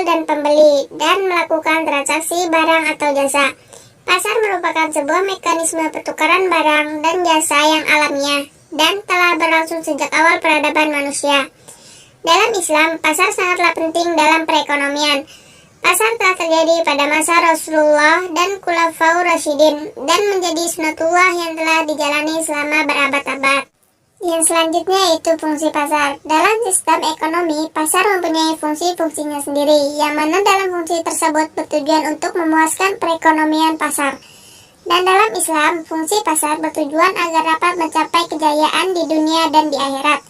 penjual dan pembeli, dan melakukan transaksi barang atau jasa. Pasar merupakan sebuah mekanisme pertukaran barang dan jasa yang alamiah dan telah berlangsung sejak awal peradaban manusia. Dalam Islam, pasar sangatlah penting dalam perekonomian. Pasar telah terjadi pada masa Rasulullah dan Khulafaur Rasyidin dan menjadi sunatullah yang telah dijalani selama berabad-abad. Yang selanjutnya yaitu fungsi pasar. Dalam sistem ekonomi, pasar mempunyai fungsi-fungsinya sendiri, yang mana dalam fungsi tersebut bertujuan untuk memuaskan perekonomian pasar. Dan dalam Islam, fungsi pasar bertujuan agar dapat mencapai kejayaan di dunia dan di akhirat.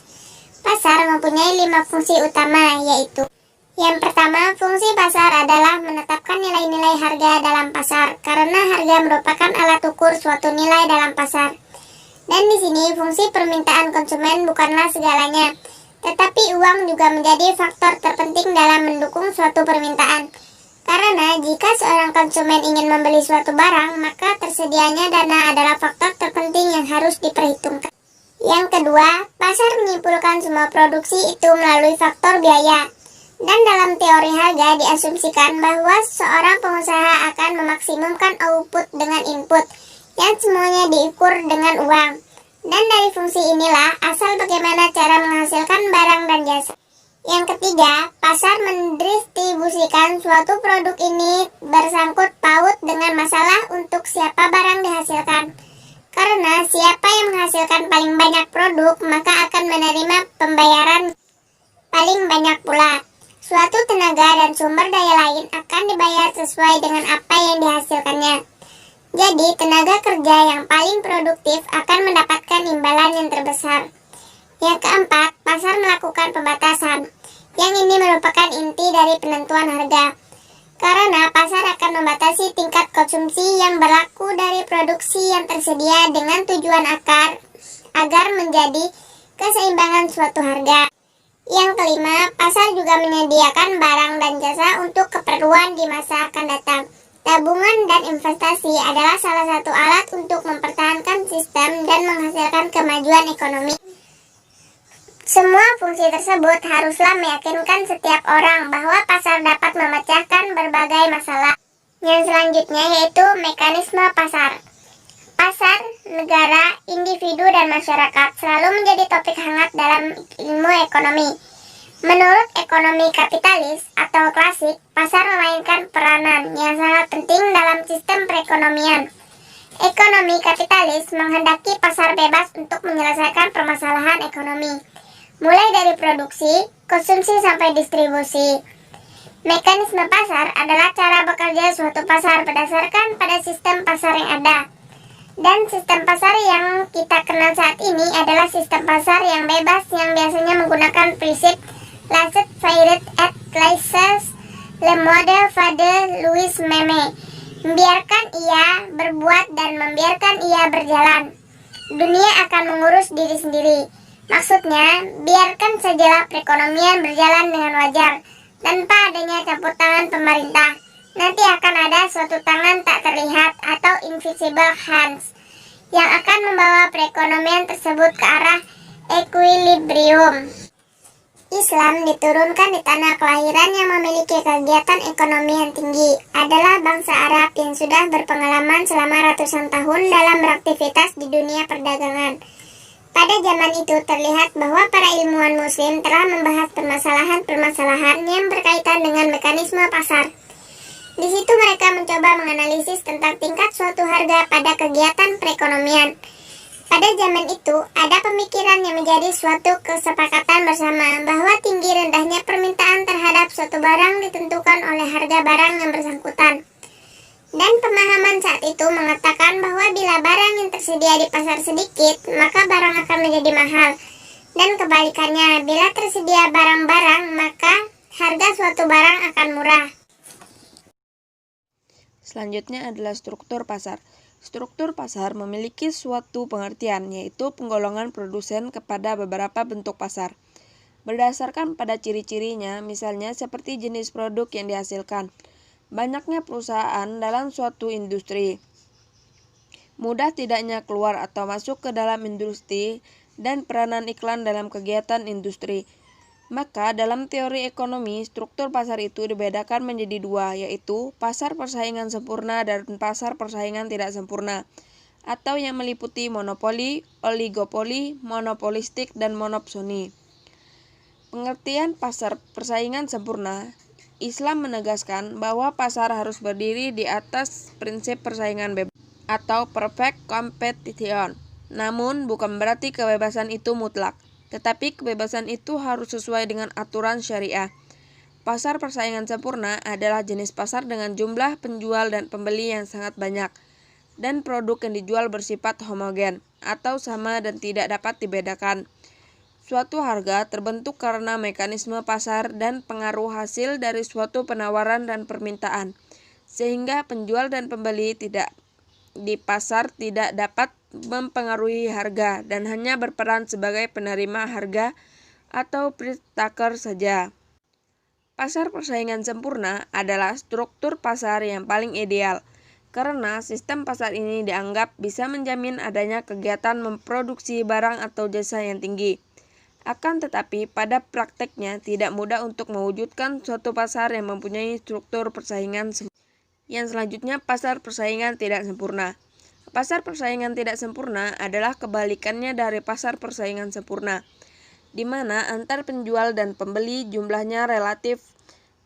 Pasar mempunyai 5 fungsi utama, yaitu: yang pertama, fungsi pasar adalah menetapkan nilai-nilai harga dalam pasar, karena harga merupakan alat ukur suatu nilai dalam pasar. Dan di sini fungsi permintaan konsumen bukanlah segalanya, tetapi uang juga menjadi faktor terpenting dalam mendukung suatu permintaan. Karena jika seorang konsumen ingin membeli suatu barang, maka tersedianya dana adalah faktor terpenting yang harus diperhitungkan. Yang kedua, pasar menyimpulkan semua produksi itu melalui faktor biaya. Dan dalam teori harga diasumsikan bahwa seorang pengusaha akan memaksimumkan output dengan input, yang semuanya diukur dengan uang. Dan dari fungsi inilah asal bagaimana cara menghasilkan barang dan jasa. Yang ketiga, pasar mendistribusikan suatu produk ini bersangkut paut dengan masalah untuk siapa barang dihasilkan. Karena siapa yang menghasilkan paling banyak produk, maka akan menerima pembayaran paling banyak pula. Suatu tenaga dan sumber daya lain akan dibayar sesuai dengan apa yang dihasilkannya. Jadi, tenaga kerja yang paling produktif akan mendapatkan imbalan yang terbesar. Yang keempat, pasar melakukan pembatasan. Yang ini merupakan inti dari penentuan harga. Karena pasar akan membatasi tingkat konsumsi yang berlaku dari produksi yang tersedia dengan tujuan agar menjadi keseimbangan suatu harga. Yang kelima, pasar juga menyediakan barang dan jasa untuk keperluan di masa akan datang. Tabungan dan investasi adalah salah satu alat untuk mempertahankan sistem dan menghasilkan kemajuan ekonomi. Semua fungsi tersebut haruslah meyakinkan setiap orang bahwa pasar dapat memecahkan berbagai masalah. Yang selanjutnya yaitu mekanisme pasar. Pasar, negara, individu, dan masyarakat selalu menjadi topik hangat dalam ilmu ekonomi. Menurut ekonomi kapitalis atau klasik, pasar memainkan peranan yang sangat penting dalam sistem perekonomian. Ekonomi kapitalis menghendaki pasar bebas untuk menyelesaikan permasalahan ekonomi, mulai dari produksi, konsumsi, sampai distribusi. Mekanisme pasar adalah cara bekerja suatu pasar berdasarkan pada sistem pasar yang ada. Dan sistem pasar yang kita kenal saat ini adalah sistem pasar yang bebas yang biasanya menggunakan prinsip laissez-faire et laissez le model de Louis Meme. Membiarkan ia berbuat dan membiarkan ia berjalan. Dunia akan mengurus diri sendiri. Maksudnya, biarkan sajalah perekonomian berjalan dengan wajar, tanpa adanya campur tangan pemerintah. Nanti akan ada suatu tangan tak terlihat atau invisible hands yang akan membawa perekonomian tersebut ke arah equilibrium. Islam diturunkan di tanah kelahiran yang memiliki kegiatan ekonomi yang tinggi, adalah bangsa Arab yang sudah berpengalaman selama ratusan tahun dalam beraktivitas di dunia perdagangan. Pada zaman itu terlihat bahwa para ilmuwan muslim telah membahas permasalahan-permasalahan yang berkaitan dengan mekanisme pasar. Di situ mereka mencoba menganalisis tentang tingkat suatu harga pada kegiatan perekonomian. Pada zaman itu, ada pemikiran yang menjadi suatu kesepakatan bersama bahwa tinggi rendahnya permintaan terhadap suatu barang ditentukan oleh harga barang yang bersangkutan. Dan pemahaman saat itu mengatakan bahwa bila barang yang tersedia di pasar sedikit, maka barang akan menjadi mahal. Dan kebalikannya, bila tersedia barang-barang, maka harga suatu barang akan murah. Selanjutnya adalah struktur pasar. Struktur pasar memiliki suatu pengertian, yaitu penggolongan produsen kepada beberapa bentuk pasar. Berdasarkan pada ciri-cirinya, misalnya seperti jenis produk yang dihasilkan, banyaknya perusahaan dalam suatu industri, mudah tidaknya keluar atau masuk ke dalam industri, dan peranan iklan dalam kegiatan industri. Maka dalam teori ekonomi, struktur pasar itu dibedakan menjadi dua, yaitu pasar persaingan sempurna dan pasar persaingan tidak sempurna, atau yang meliputi monopoli, oligopoli, monopolistik, dan monopsoni. Pengertian pasar persaingan sempurna, Islam menegaskan bahwa pasar harus berdiri di atas prinsip persaingan bebas atau perfect competition. Namun bukan berarti kebebasan itu mutlak, tetapi kebebasan itu harus sesuai dengan aturan syariah. Pasar persaingan sempurna adalah jenis pasar dengan jumlah penjual dan pembeli yang sangat banyak, dan produk yang dijual bersifat homogen atau sama dan tidak dapat dibedakan. Suatu harga terbentuk karena mekanisme pasar dan pengaruh hasil dari suatu penawaran dan permintaan, sehingga penjual dan pembeli di pasar tidak dapat mempengaruhi harga dan hanya berperan sebagai penerima harga atau price taker saja. Pasar persaingan sempurna adalah struktur pasar yang paling ideal, karena sistem pasar ini dianggap bisa menjamin adanya kegiatan memproduksi barang atau jasa yang tinggi. Akan tetapi, pada prakteknya tidak mudah untuk mewujudkan suatu pasar yang mempunyai struktur persaingan sempurna. Yang selanjutnya, pasar persaingan tidak sempurna. Pasar persaingan tidak sempurna adalah kebalikannya dari pasar persaingan sempurna, di mana antar penjual dan pembeli jumlahnya relatif.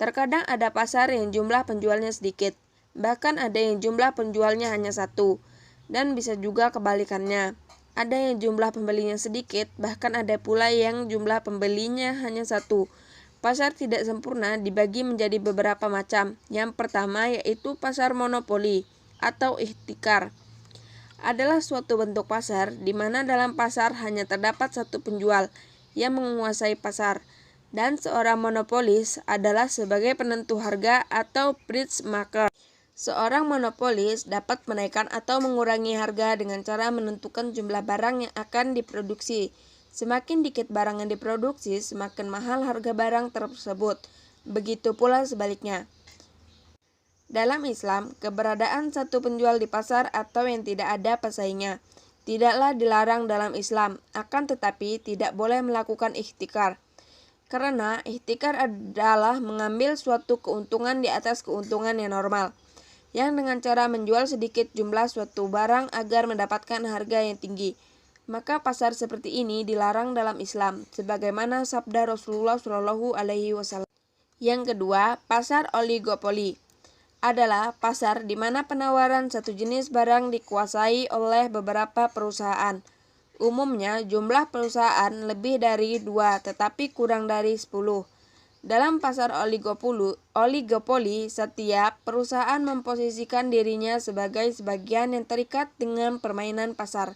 Terkadang ada pasar yang jumlah penjualnya sedikit, bahkan ada yang jumlah penjualnya hanya satu, dan bisa juga kebalikannya. Ada yang jumlah pembelinya sedikit, bahkan ada pula yang jumlah pembelinya hanya satu. Pasar tidak sempurna dibagi menjadi beberapa macam. Yang pertama yaitu pasar monopoli atau ihtikar. Adalah suatu bentuk pasar di mana dalam pasar hanya terdapat satu penjual yang menguasai pasar, dan seorang monopolis adalah sebagai penentu harga atau price maker. Seorang monopolis dapat menaikkan atau mengurangi harga dengan cara menentukan jumlah barang yang akan diproduksi. Semakin dikit barang yang diproduksi, semakin mahal harga barang tersebut. Begitu pula sebaliknya. Dalam Islam, keberadaan satu penjual di pasar atau yang tidak ada pesaingnya tidaklah dilarang dalam Islam, akan tetapi tidak boleh melakukan ihtikar. Karena ihtikar adalah mengambil suatu keuntungan di atas keuntungan yang normal, yang dengan cara menjual sedikit jumlah suatu barang agar mendapatkan harga yang tinggi. Maka pasar seperti ini dilarang dalam Islam, sebagaimana sabda Rasulullah SAW. Yang kedua, pasar oligopoli adalah pasar di mana penawaran satu jenis barang dikuasai oleh beberapa perusahaan. Umumnya jumlah perusahaan lebih dari 2 tetapi kurang dari 10. Dalam pasar oligopoli, setiap perusahaan memposisikan dirinya sebagai sebagian yang terikat dengan permainan pasar,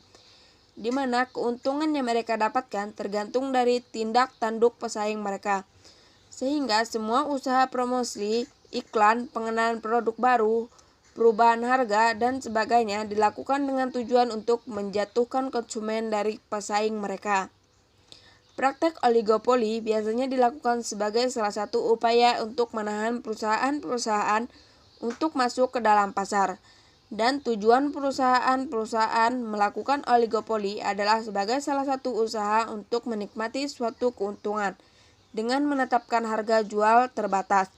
di mana keuntungan yang mereka dapatkan tergantung dari tindak tanduk pesaing mereka. Sehingga semua usaha promosi, iklan, pengenalan produk baru, perubahan harga, dan sebagainya dilakukan dengan tujuan untuk menjatuhkan konsumen dari pesaing mereka. Praktek oligopoli biasanya dilakukan sebagai salah satu upaya untuk menahan perusahaan-perusahaan untuk masuk ke dalam pasar. Dan tujuan perusahaan-perusahaan melakukan oligopoli adalah sebagai salah satu usaha untuk menikmati suatu keuntungan dengan menetapkan harga jual terbatas,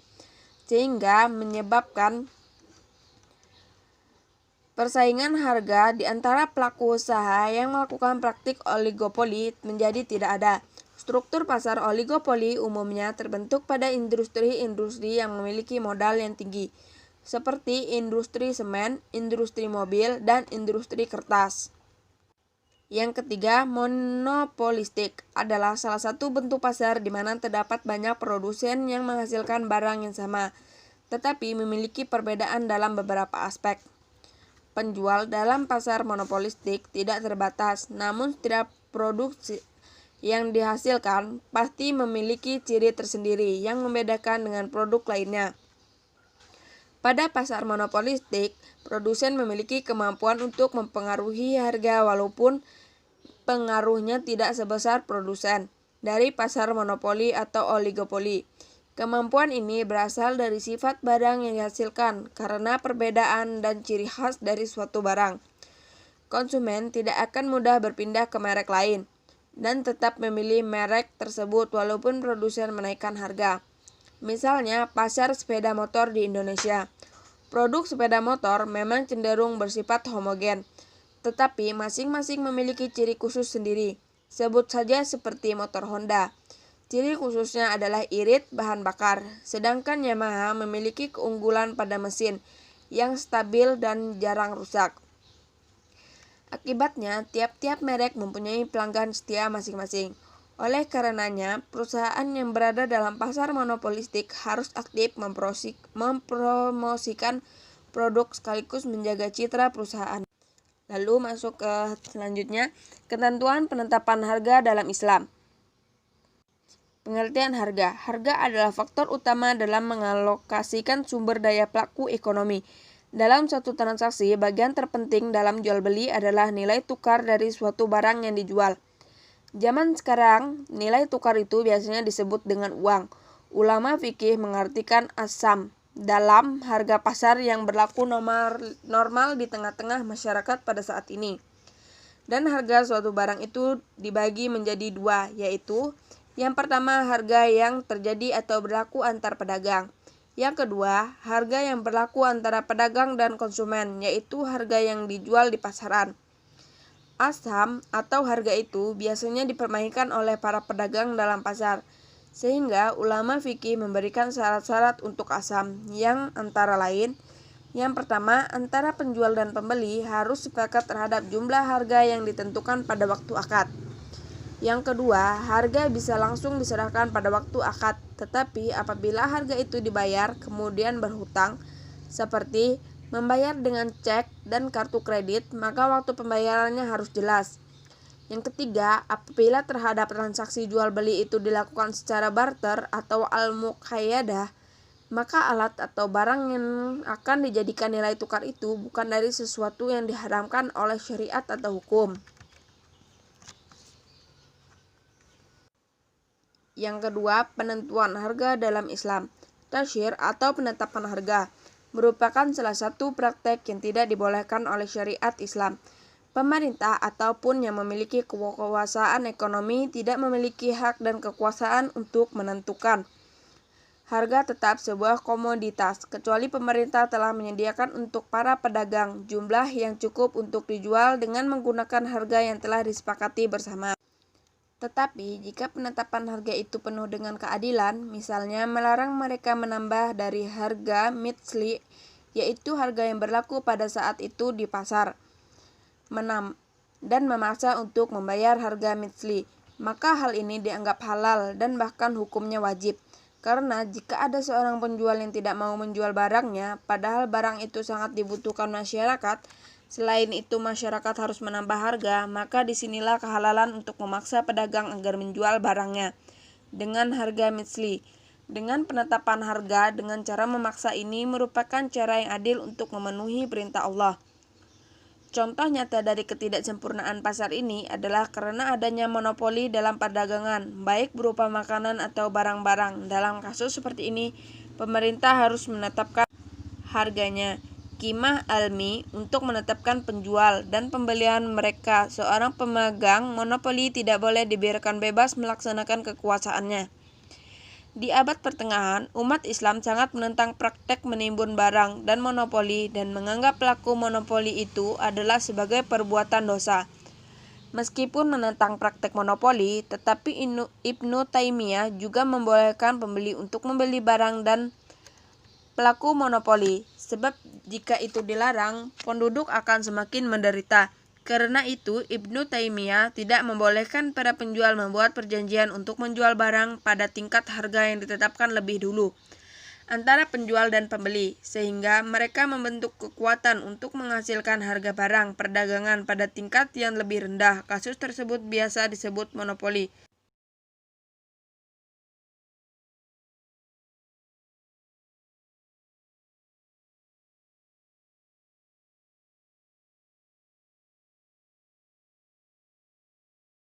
sehingga menyebabkan persaingan harga di antara pelaku usaha yang melakukan praktik oligopoli menjadi tidak ada. Struktur pasar oligopoli umumnya terbentuk pada industri-industri yang memiliki modal yang tinggi, seperti industri semen, industri mobil, dan industri kertas. Yang ketiga, monopolistik adalah salah satu bentuk pasar di mana terdapat banyak produsen yang menghasilkan barang yang sama, tetapi memiliki perbedaan dalam beberapa aspek. Penjual dalam pasar monopolistik tidak terbatas, namun setiap produk yang dihasilkan pasti memiliki ciri tersendiri yang membedakan dengan produk lainnya. Pada pasar monopolistik, produsen memiliki kemampuan untuk mempengaruhi harga walaupun pengaruhnya tidak sebesar produsen dari pasar monopoli atau oligopoli. Kemampuan ini berasal dari sifat barang yang dihasilkan karena perbedaan dan ciri khas dari suatu barang. Konsumen tidak akan mudah berpindah ke merek lain. dan tetap memilih merek tersebut walaupun produsen menaikkan harga. Misalnya, pasar sepeda motor di Indonesia. Produk sepeda motor memang cenderung bersifat homogen, tetapi masing-masing memiliki ciri khusus sendiri. Sebut saja seperti motor Honda. Ciri khususnya adalah irit bahan bakar, sedangkan Yamaha memiliki keunggulan pada mesin yang stabil dan jarang rusak. Akibatnya, tiap-tiap merek mempunyai pelanggan setia masing-masing. Oleh karenanya, perusahaan yang berada dalam pasar monopolistik harus aktif mempromosikan produk sekaligus menjaga citra perusahaan. Lalu masuk ke selanjutnya, ketentuan penetapan harga dalam Islam. Pengertian harga. Harga adalah faktor utama dalam mengalokasikan sumber daya pelaku ekonomi. Dalam suatu transaksi, bagian terpenting dalam jual beli adalah nilai tukar dari suatu barang yang dijual. Zaman sekarang, nilai tukar itu biasanya disebut dengan uang. Ulama fikih mengartikan asam dalam harga pasar yang berlaku normal di tengah-tengah masyarakat pada saat ini. Dan harga suatu barang itu dibagi menjadi dua, yaitu yang pertama harga yang terjadi atau berlaku antar pedagang. Yang kedua, harga yang berlaku antara pedagang dan konsumen, yaitu harga yang dijual di pasaran. Asam atau harga itu biasanya dipermainkan oleh para pedagang dalam pasar, sehingga ulama fikih memberikan syarat-syarat untuk asam yang antara lain, yang pertama, antara penjual dan pembeli harus sepakat terhadap jumlah harga yang ditentukan pada waktu akad. Yang kedua, harga bisa langsung diserahkan pada waktu akad, tetapi apabila harga itu dibayar kemudian berhutang, seperti membayar dengan cek dan kartu kredit, maka waktu pembayarannya harus jelas. Yang ketiga, apabila terhadap transaksi jual beli itu dilakukan secara barter atau al-muqayyadah, maka alat atau barang yang akan dijadikan nilai tukar itu bukan dari sesuatu yang diharamkan oleh syariat atau hukum. Yang kedua, penentuan harga dalam Islam. Tasyir atau penetapan harga merupakan salah satu praktek yang tidak dibolehkan oleh syariat Islam. Pemerintah ataupun yang memiliki kekuasaan ekonomi tidak memiliki hak dan kekuasaan untuk menentukan harga tetap sebuah komoditas, kecuali pemerintah telah menyediakan untuk para pedagang jumlah yang cukup untuk dijual dengan menggunakan harga yang telah disepakati bersama. Tetapi, jika penetapan harga itu penuh dengan keadilan, misalnya melarang mereka menambah dari harga mitsli, yaitu harga yang berlaku pada saat itu di pasar, dan memaksa untuk membayar harga mitsli, maka hal ini dianggap halal dan bahkan hukumnya wajib. Karena jika ada seorang penjual yang tidak mau menjual barangnya, padahal barang itu sangat dibutuhkan masyarakat, selain itu masyarakat harus menambah harga, maka disinilah kehalalan untuk memaksa pedagang agar menjual barangnya dengan harga mitsli. Dengan penetapan harga dengan cara memaksa ini merupakan cara yang adil untuk memenuhi perintah Allah. Contoh nyata dari ketidaksempurnaan pasar ini adalah karena adanya monopoli dalam perdagangan, baik berupa makanan atau barang-barang. Dalam kasus seperti ini, pemerintah harus menetapkan harganya. Qimah almi untuk menetapkan penjual dan pembelian mereka. Seorang pemegang monopoli tidak boleh dibiarkan bebas melaksanakan kekuasaannya. Di abad pertengahan, umat Islam sangat menentang praktek menimbun barang dan monopoli dan menganggap pelaku monopoli itu adalah sebagai perbuatan dosa. Meskipun menentang praktek monopoli, tetapi Ibnu Taimiyah juga membolehkan pembeli untuk membeli barang dan pelaku monopoli. Sebab jika itu dilarang, penduduk akan semakin menderita. Karena itu, Ibnu Taimiyah tidak membolehkan para penjual membuat perjanjian untuk menjual barang pada tingkat harga yang ditetapkan lebih dulu antara penjual dan pembeli, sehingga mereka membentuk kekuatan untuk menghasilkan harga barang perdagangan pada tingkat yang lebih rendah. Kasus tersebut biasa disebut monopoli.